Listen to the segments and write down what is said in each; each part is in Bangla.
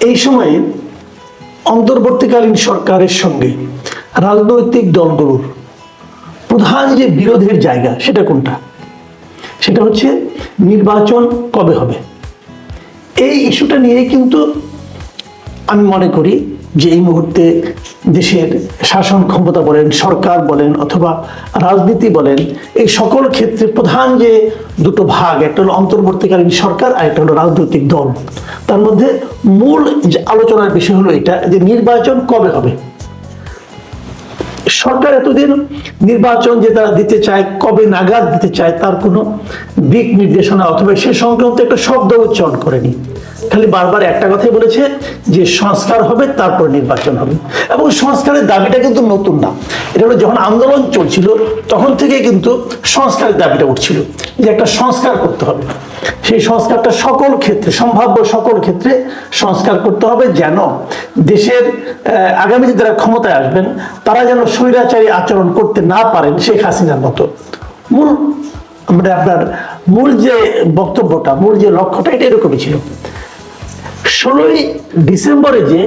এই সময়ে অন্তর্বর্তীকালীন সরকারের সঙ্গে রাজনৈতিক দলগুলোর প্রধান যে বিরোধের জায়গা সেটা কোনটা? সেটা হচ্ছে নির্বাচন কবে হবে। এই ইস্যুটা নিয়ে কিন্তু আমি মনে করি যে এই মুহূর্তে দেশের শাসন ক্ষমতা বলেন, সরকার বলেন অথবা রাজনীতি বলেন, এই সকল ক্ষেত্রে প্রধান যে দুটো ভাগ, একটা হলো অন্তর্বর্তীকালীন সরকার আর একটা হলো রাজনৈতিক দল। তার মধ্যে মূল যে আলোচনার বিষয় হলো এটা যে নির্বাচন কবে হবে। সরকার এতদিন নির্বাচন যে তারা দিতে চায়, কবে নাগাদ দিতে চায় তার কোনো দিক নির্দেশনা অথবা সে সংক্রান্ত একটা শব্দ উচ্চারণ করেনি। খালি বারবার একটা কথাই বলেছে যে সংস্কার হবে, তারপর নির্বাচন হবে। এবং সংস্কারের দাবিটা কিন্তু নতুন না, এটা হলো যখন আন্দোলন চলছিল তখন থেকে কিন্তু সংস্কারের দাবিটা উঠছিল যে একটা সংস্কার করতে হবে। সেই সংস্কারটা সকল ক্ষেত্রে, সম্ভাব্য সকল ক্ষেত্রে সংস্কার করতে হবে, যেন দেশের আগামীতে যারা ক্ষমতায় আসবেন তারা যেন স্বৈরাচারী আচরণ করতে না পারেন শেখ হাসিনার মতো। আপনার মূল যে বক্তব্যটা, মূল যে লক্ষ্যটা এটা এরকমই ছিল। 16ই ডিসেম্বরে যে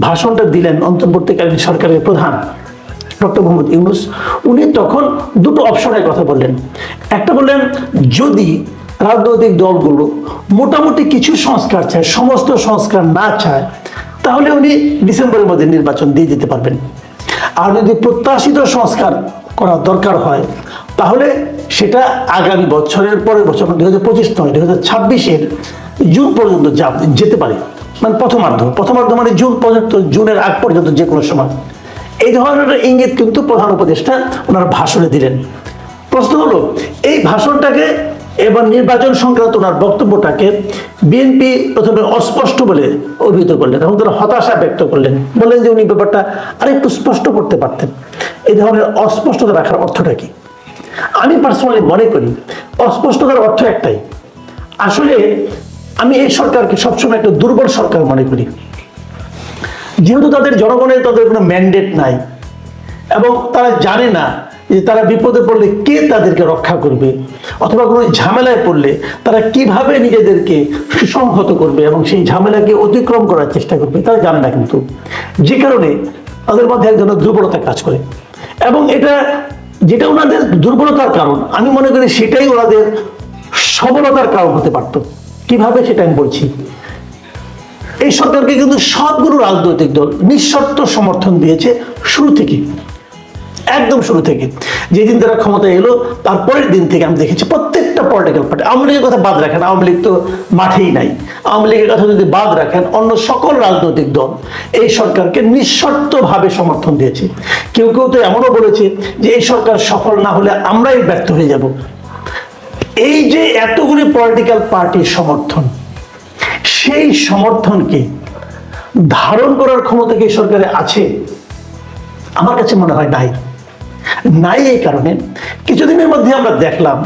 ভাষণটা দিলেন অন্তর্বর্তীকালীন সরকারের প্রধান ডক্টর মোহাম্মদ ইউনূস, উনি তখন দুটো অপশনের কথা বললেন। একটা বললেন যদি রাজনৈতিক দলগুলো মোটামুটি কিছু সংস্কার চায়, সমস্ত সংস্কার না চায়, তাহলে উনি ডিসেম্বরের মধ্যে নির্বাচন দিয়ে দিতে পারবেন। আর যদি প্রত্যাশিত সংস্কার করা দরকার হয় তাহলে সেটা আগামী বছরের পরের বছর 2025 নয়, 2026-এর জুন পর্যন্ত যেতে পারে। মানে প্রথমার্ধ মানে জুন পর্যন্ত, জুনের আগ পর্যন্ত যে কোনো সময়। এই ধরনের ইঙ্গিত কিন্তু প্রধান উপদেষ্টা ওনার ভাষণে দিলেন। প্রশ্ন হলো এই ভাষণটাকে এবার নির্বাচন সংক্রান্ত ওনার বক্তব্যটাকে বিএনপি প্রথমে অস্পষ্ট বলে অভিহিত করলেন এবং তারা হতাশা ব্যক্ত করলেন, বললেন যে উনি ব্যাপারটা আরেকটু স্পষ্ট করতে পারতেন। এই ধরনের অস্পষ্টতা রাখার অর্থটা কি? আমি পার্সোনালি মনে করি অস্পষ্টতার অর্থ একটাই, আসলে আমি এই সরকারকে সবসময় একটা দুর্বল সরকার মনে করি। যেহেতু তাদের জনগণের তাদের কোনো ম্যান্ডেট নাই এবং তারা জানে না যে তারা বিপদে পড়লে কে তাদেরকে রক্ষা করবে অথবা কোনো ঝামেলায় পড়লে তারা কিভাবে নিজেদেরকে সুসংহত করবে এবং সেই ঝামেলাকে অতিক্রম করার চেষ্টা করবে, তারা জানে না। কিন্তু যে কারণে তাদের মধ্যে এক ধরনের দুর্বলতা কাজ করে এবং এটা যেটা ওনাদের দুর্বলতার কারণ, আমি মনে করি সেটাই ওনাদের সবলতার কারণ হতে পারত। কিভাবে সেটা আমি বলছি। এই সরকারকে কিন্তু সবগুলো রাজনৈতিক দল নিঃশর্ত সমর্থন দিয়েছে শুরু থেকে, একদম শুরু থেকে। যেদিন তারা ক্ষমতায় এলো তারপরের দিন থেকে আমি দেখেছি প্রত্যেকটা পলিটিক্যাল পার্টি, আওয়ামী লীগের কথা বাদ রাখেন, আওয়ামী লীগ তো মাঠেই নাই, আওয়ামী লীগের কথা যদি বাদ রাখেন অন্য সকল রাজনৈতিক দল এই সরকারকে নিঃশর্তভাবে সমর্থন দিয়েছে। কেউ কেউ তো এমনও বলেছে যে এই সরকার সফল না হলে আমরাই ব্যর্থ হয়ে যাব। এই যে এতগুলি পলিটিক্যাল পার্টির সমর্থন, সেই সমর্থনকে ধারণ করার ক্ষমতা কি সরকারে আছে? আমার কাছে মনে হয় নাই। এই কারণে কিছুদিনের মধ্যে আমরা দেখলাম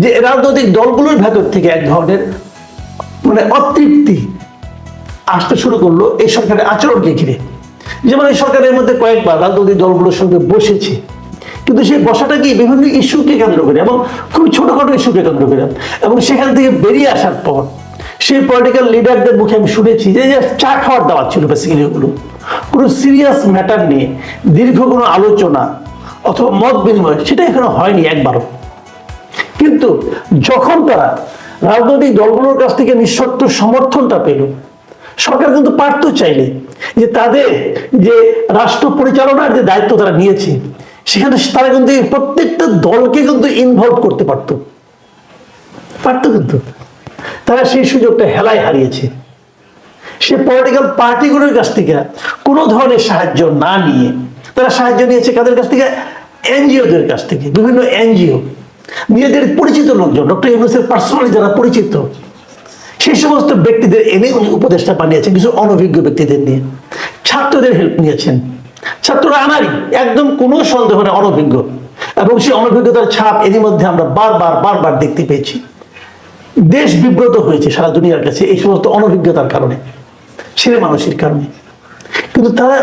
যে রাজনৈতিক দলগুলোর ভেতর থেকে এক ধরনের মানে অতৃপ্তি আসতে শুরু করলো এই সরকারের আচরণকে ঘিরে। যেমন এই সরকারের মধ্যে কয়েকবার রাজনৈতিক দলগুলোর সঙ্গে বসেছে, কিন্তু সেই বসাটা কি বিভিন্ন ইস্যুকে কেন্দ্র করে এবং খুব ছোটখাটো ইস্যুকে কেন্দ্র করে, এবং সেখান থেকে বেরিয়ে আসার পর সেই পলিটিক্যাল লিডারদের মুখে আমি শুনেছি যে চা খাওয়ার দাওয়াত ছিল বেসিক্যালি। ওগুলো কোনো সিরিয়াস ম্যাটার নিয়ে দীর্ঘ কোনো আলোচনা অথবা মত বিনিময় সেটা এখনো হয়নি একবারও। কিন্তু যখন তারা রাজনৈতিক দলগুলোর কাছ থেকে নিঃশর্ত সমর্থনটা পেল, সরকার কিন্তু পারত চাইলে যে তাদের যে রাষ্ট্র পরিচালনার যে দায়িত্ব তারা নিয়েছে সেখানে তারা কিন্তু প্রত্যেকটা দলকে কিন্তু ইনভলভ করতে পারতো, কিন্তু তারা সেই সুযোগটা হেলায় হারিয়েছে। সে পলিটিক্যাল পার্টিগুলোর কাছ থেকে কোনো ধরনের সাহায্য না নিয়ে তারা সাহায্য নিয়েছে কাদের কাছ থেকে? এনজিওদের কাছ থেকে। বিভিন্ন এনজিও নিজেদের পরিচিত লোকজন, ডক্টর ইউনূসের পার্সোনালি যারা পরিচিত সেই সমস্ত ব্যক্তিদের এনে উনি উপদেষ্টা বানিয়েছেন, কিছু অনভিজ্ঞ ব্যক্তিদের নিয়ে। ছাত্রদের হেল্প নিয়েছেন, ছাত্ররা আনারই একদম কোনো সন্দেহ নেই অনভিজ্ঞ, এবং সেই অনভিজ্ঞতার ছাপ এরই মধ্যে আমরা বারবার দেখতে পেয়েছি। দেশ বিব্রত হয়েছে সারা দুনিয়ার কাছে এই সমস্ত অনভিজ্ঞতার কারণে, ছেলে মানুষের কারণে। কিন্তু তারা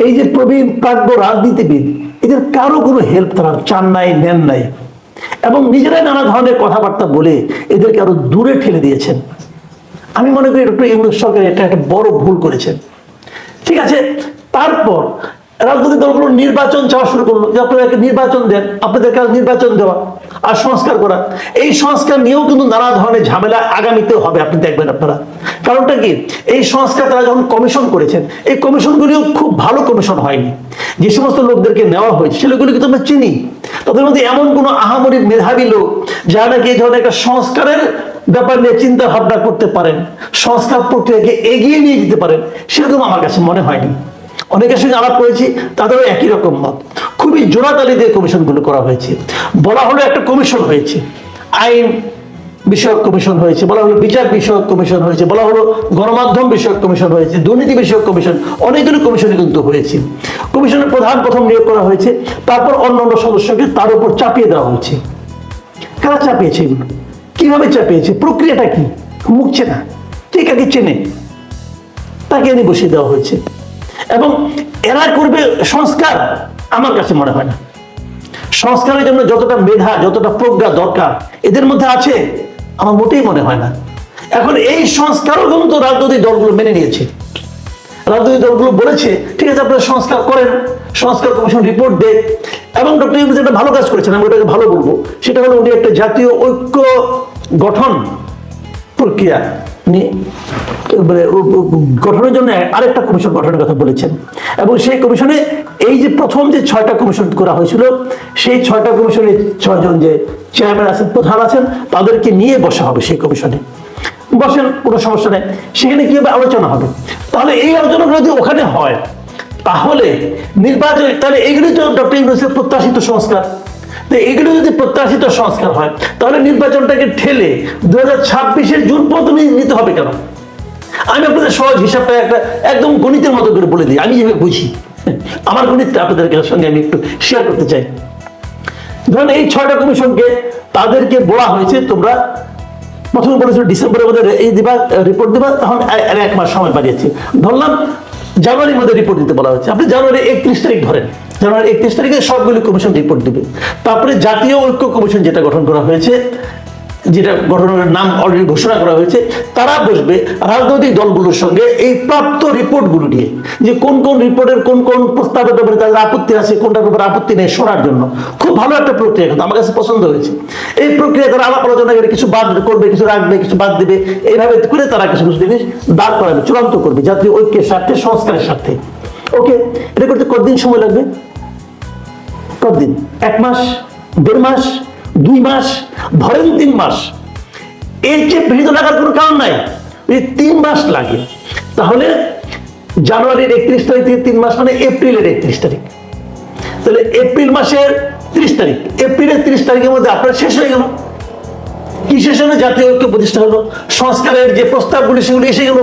এই যে প্রবীণ প্রাজ্ঞ রাজনীতিবিদ, এদের কারো কোনো হেল্প তারা চান নাই, নেন নাই, এবং নিজেরাই নানা ধরনের কথাবার্তা বলে এদেরকে আরো দূরে ঠেলে দিয়েছেন। আমি মনে করি ডক্টর ইউনূস সরকার এটা একটা বড় ভুল করেছেন। ঠিক আছে, তারপর রাজনৈতিক দলগুলো নির্বাচন চাওয়া শুরু করলো যে আপনারা নির্বাচন দেন, আপনাদের কাজ নির্বাচন দেওয়া আর সংস্কার করা। এই সংস্কার নিয়েও কিন্তু নানা ধরনের ঝামেলা আগামীতেও হবে, আপনি দেখবেন আপনারা। কারণটা কি, এই সংস্কার তারা যখন কমিশন করেছেন, এই কমিশনগুলিও খুব ভালো কমিশন হয়নি। যে সমস্ত লোকদেরকে নেওয়া হয়েছে সেগুলো কিন্তু আমরা চিনি, তাদের মধ্যে এমন কোনো আহামরি মেধাবী লোক যারা নাকি এই ধরনের একটা সংস্কারের ব্যাপার নিয়ে চিন্তা ভাবনা করতে পারেন, সংস্কার প্রক্রিয়াকে এগিয়ে নিয়ে যেতে পারেন, সেরকম আমার কাছে মনে হয়নি। অনেকের সঙ্গে আলাপ করেছি, তাদেরও একই রকম মত। খুবই জোড়াতালি দিয়ে কমিশনগুলো করা হয়েছে। বলা হলো একটা কমিশন হয়েছে, আইন বিষয়ক কমিশন হয়েছে, বলা হলো বিচার বিষয়ক কমিশন হয়েছে, বলা হলো গণমাধ্যম বিষয়ক কমিশন হয়েছে, দুর্নীতি বিষয়ক কমিশন, অনেকগুলো কমিশনে কিন্তু হয়েছে। কমিশনের প্রথম নিয়োগ করা হয়েছে, তারপর অন্যান্য সদস্যকে তার উপর চাপিয়ে দেওয়া হয়েছে। কারা চাপিয়েছে এগুলো, কিভাবে চাপিয়েছে, প্রক্রিয়াটা কি, মুখ চেনা, কে কাকে চেনে, তাকে এনে বসিয়ে দেওয়া হয়েছে। এবং এরা করবে সংস্কার, আমার কাছে মনে হয় না। সংস্কারের জন্য যতটা মেধা, যতটা প্রজ্ঞা দরকার এদের মধ্যে আছে, আমার মোটেই মনে হয় না। এখন এই সংস্কারও কিন্তু রাজনৈতিক দলগুলো মেনে নিয়েছে। রাজনৈতিক দলগুলো বলেছে ঠিক আছে আপনারা সংস্কার করেন, সংস্কার কমিশন রিপোর্ট দেয়। এবং ডক্টর ইউনূস একটা ভালো কাজ করেছেন, আমি ওটাকে ভালো বলবো। সেটা হলো উনি একটা জাতীয় ঐক্য গঠন প্রক্রিয়া গঠনের জন্য আরেকটা কমিশন গঠনের কথা বলেছেন। এবং সেই কমিশনে এই যে প্রথম যে 6টা কমিশন করা হয়েছিল, সেই 6টা কমিশনে 6 জন যে চেয়ারম্যান আছেন, প্রধান আছেন, তাদেরকে নিয়ে বসা হবে সেই কমিশনে। বসেন, কোনো সমস্যা নেই, সেখানে কি হবে, আলোচনা হবে। তাহলে এই আলোচনাগুলো যদি ওখানে হয়, তাহলে নির্বাচন, তাহলে এগুলি তো ডক্টর ইউনূসের প্রত্যাশিত সংস্কার। তো এগুলো যদি প্রত্যাশিত সংস্কার হয়, তাহলে নির্বাচনটাকে ঠেলে 2026-এর জুন পর্যন্ত নিতে হবে কেন? আমি আপনাদের সহজ হিসাবটা একটা একদম গণিতের মতো করে বলে দিই, আমি যেভাবে বুঝি, আমার গণিতটা আপনাদের সঙ্গে আমি একটু শেয়ার করতে চাই। ধরুন এই 6টা কমিশনকে তাদেরকে বলা হয়েছে তোমরা প্রথমে বলেছিল ডিসেম্বরের মধ্যে এই দিবা, রিপোর্ট দিবা, তখন 1 মাস সময় বাড়িয়েছে। ধরলাম জানুয়ারির মধ্যে রিপোর্ট দিতে বলা হয়েছে, আপনি জানুয়ারি 31 তারিখ ধরেন, জানুয়ারি 31 তারিখে সবগুলি কমিশন রিপোর্ট দিবে। তারপরে জাতীয় ঐক্য কমিশন যেটা গঠন করা হয়েছে, যেটা গঠনের নাম অলরেডি ঘোষণা করা হয়েছে, তারা বসবে রাজনৈতিক দলগুলোর সঙ্গে এই প্রাপ্ত রিপোর্টগুলো নিয়ে, যে কোন কোন রিপোর্টের কোন কোন প্রস্তাবের ব্যাপারে তাদের আপত্তি আছে, কোনটার ব্যাপারে আপত্তি নেই, শোনার জন্য। খুব ভালো একটা প্রক্রিয়া, কিন্তু আমার কাছে পছন্দ হয়েছে। এই প্রক্রিয়া করে আলাপ আলোচনা করে কিছু বাদ করবে, কিছু রাখবে, কিছু বাদ দিবে, এইভাবে করে তারা কিছু কিছু জিনিস দাঁড় করাবে, চূড়ান্ত করবে জাতীয় ঐক্যের স্বার্থে, সংস্কারের স্বার্থে। ওকে, এটা করতে কতদিন সময় লাগবে? কতদিন? 1 মাস, 1.5 মাস, 2 মাস, ধরেন 3 মাস। এর চেয়ে বেশি লাগার কোনো কারণ নাই। যদি 3 মাস লাগে, তাহলে জানুয়ারির 31 তারিখ থেকে 3 মাস মানে এপ্রিলের 31 তারিখ। তাহলে এপ্রিল মাসের 30 তারিখ, এপ্রিলের 30 তারিখের মধ্যে আপনার শেষ হয়ে গেল। কি শেষ হলো? জাতীয় ঐক্য প্রতিষ্ঠা হলো, সংস্কারের যে প্রস্তাবগুলি সেগুলি এসে গেল।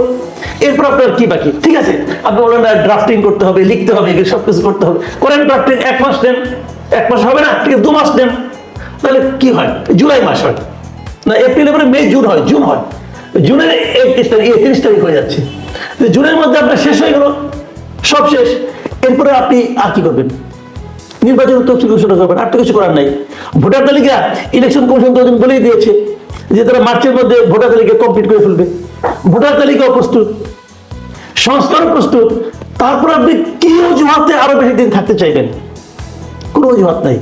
এরপর আপনার কি বাকি? ঠিক আছে, আপনি বলেন ড্রাফটিং করতে হবে, লিখতে হবে, সবকিছু করতে হবে, করেন ড্রাফটিং। 1 মাস নেন, 1 মাস হবে না, ঠিক আছে 2 মাস নেন। তাহলে কি হয়? জুলাই মাস হয় না, এপ্রিলের পরে মে, জুন হয়, জুন হয়, জুনের 31 তারিখ, 30 তারিখ হয়ে যাচ্ছে। জুনের মধ্যে আপনার শেষ হয়ে গেল, সব শেষ। এরপরে আপনি আর কি করবেন? নির্বাচনের তফসিল ঘোষণা করবেন, আর তো কিছু করার নাই। ভোটার তালিকা, ইলেকশন কমিশন তো বলেই দিয়েছে যে তারা মার্চের মধ্যে ভোটার তালিকা কমপ্লিট করে ফেলবে। ভোটার তালিকাও প্রস্তুত, সংস্কারও প্রস্তুত। তারপর আপনি কি অজুহাতে আরো বেশি দিন থাকতে চাইবেন? কোনো অজুহাত নাই।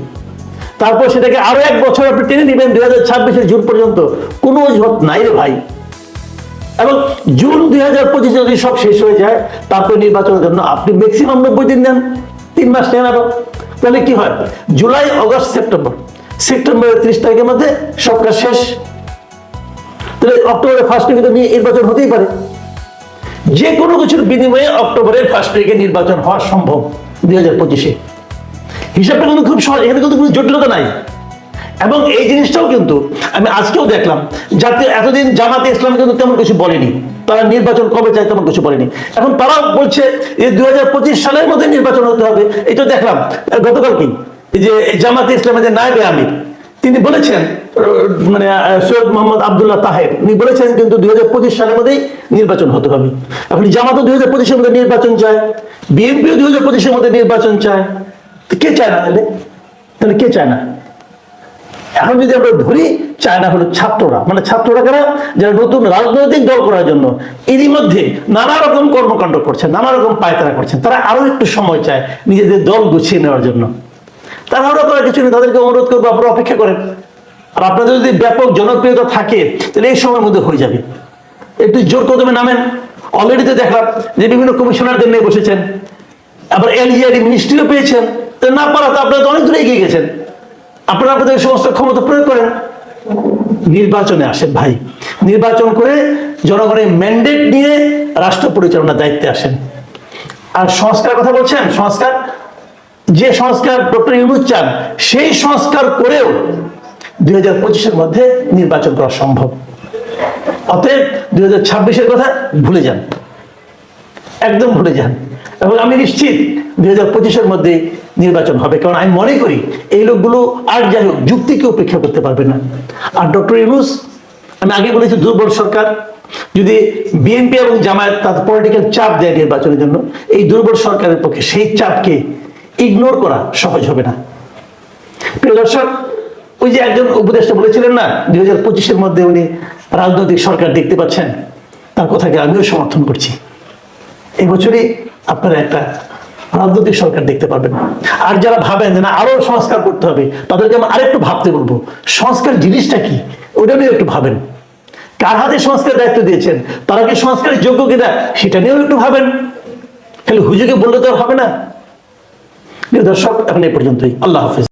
তারপর সেটাকে আরো 1 বছর আপনি টেনে নেবেন 2026-এর জুন পর্যন্ত, কোনো অজুহাত নাই রে ভাই। এবং জুন 2025 যদি সব শেষ হয়ে যায়, তারপরে নির্বাচনের জন্য আপনি ম্যাক্সিমাম 90 দিন নেন, 3 মাস নেন আরো। তাহলে কি হয়? জুলাই, অগস্ট, সেপ্টেম্বর, সেপ্টেম্বরের 30 তারিখের মধ্যে সব কাজ শেষ। তাহলে অক্টোবরের 1st উইকে তো নির্বাচন হতেই পারে। যে কোনো কিছুর বিনিময়ে অক্টোবরের 1st উইকে নির্বাচন হওয়া সম্ভব 2025-এ। হিসাবটা কিন্তু খুব সহজ, এখানে কিন্তু কোনো জটিলতা নাই। এবং এই জিনিসটাও কিন্তু আমি আজকেও দেখলাম, জাতীয় এতদিন জামাতে ইসলাম কিন্তু তেমন কিছু বলেনি, তারা নির্বাচন কবে চায় তেমন কিছু বলেনি। এখন তারা বলছে যে 2025 সালের মধ্যে নির্বাচন হতে হবে। এটা দেখলাম গতকাল কি, যে জামাতে ইসলামের যে নায়েবে আমির, তিনি বলেছেন, মানে সৈয়দ মোহাম্মদ আব্দুল্লাহ তাহের, উনি বলেছেন কিন্তু 2025 সালের মধ্যেই নির্বাচন হতে হবে। এখন জামাতও 2025-এর মধ্যে নির্বাচন চায়, বিএনপিও 2025-এর মধ্যে নির্বাচন চায়। কে চায় না? তাহলে কে চায় না? এখন যদি আমরা ধরি চায় না হলো ছাত্ররা, মানে ছাত্ররা কারা, যারা নতুন রাজনৈতিক দল করার জন্য এরই মধ্যে নানা রকম কর্মকাণ্ড করছেন, নানা রকম পায়তারা করছেন, তারা আরো একটু সময় চায় নিজেদের দল গুছিয়ে নেওয়ার জন্য। তারা আরো করার কিছু নেই, তাদেরকে অনুরোধ করবো আপনারা অপেক্ষা করেন। আর আপনাদের যদি ব্যাপক জনপ্রিয়তা থাকে তাহলে এই সময়ের মধ্যে হয়ে যাবে। একটু জোর কদমে নামেন। অলরেডি তো দেখলাম যে বিভিন্ন কমিশনারদের নিয়ে বসেছেন, আবার এলজিআরডি মিনিস্ট্রিও পেয়েছেন। তো না পারাতে আপনারা তো অনেক দূরে এগিয়ে গেছেন। আপনারা আপনাদের সমস্ত ক্ষমতা প্রয়োগ করেন, নির্বাচনে আসেন ভাই, নির্বাচন করে জনগণের ম্যান্ডেট নিয়ে রাষ্ট্র পরিচালনার দায়িত্বে আসেন। আর সংস্কার কথা বলছেন, সংস্কার, যে সংস্কার ডক্টর ইউনূস চান সেই সংস্কার করেও 2025-এর মধ্যে নির্বাচন করা সম্ভব। অতএব 2026-এর কথা ভুলে যান, একদম ভুলে যান। এবং আমি নিশ্চিত 2025-এর মধ্যে নির্বাচন হবে, কারণ আমি মনে করি এই লোকগুলো আর যাই হোক যুক্তিকে উপেক্ষা করতে পারবে না। আর ডক্টর ইউনূস, আমি আগে বলেছি দুর্বল সরকার, যদি বিএনপি এবং জামায়াত তাদের পলিটিক্যাল চাপ দেয় নির্বাচনের জন্য, এই দুর্বল সরকারের পক্ষে সেই চাপকে ইগনোর করা সহজ হবে না। প্রিয় দর্শক, ওই যে একজন উপদেষ্টা বলেছিলেন না 2025-এর মধ্যে উনি রাজনৈতিক সরকার দেখতে পাচ্ছেন, তার কথাকে আমিও সমর্থন করছি। এই বছরই আপনারা একটা রাজনৈতিক সরকার দেখতে পারবেন। আর যারা ভাবেন যে না আরো সংস্কার করতে হবে, তাদেরকে আমি আরেকটু ভাবতে বলবো, সংস্কার জিনিসটা কি ওটা নিয়েও একটু ভাবেন। কার হাতে সংস্কার দায়িত্ব দিয়েছেন, তারা কি সংস্কারের যোগ্য কিনা সেটা নিয়েও একটু ভাবেন। খালি হুজুরকে বললে তো আর হবে না। প্রিয় দর্শক, এখন এই পর্যন্তই। আল্লাহ হাফেজ।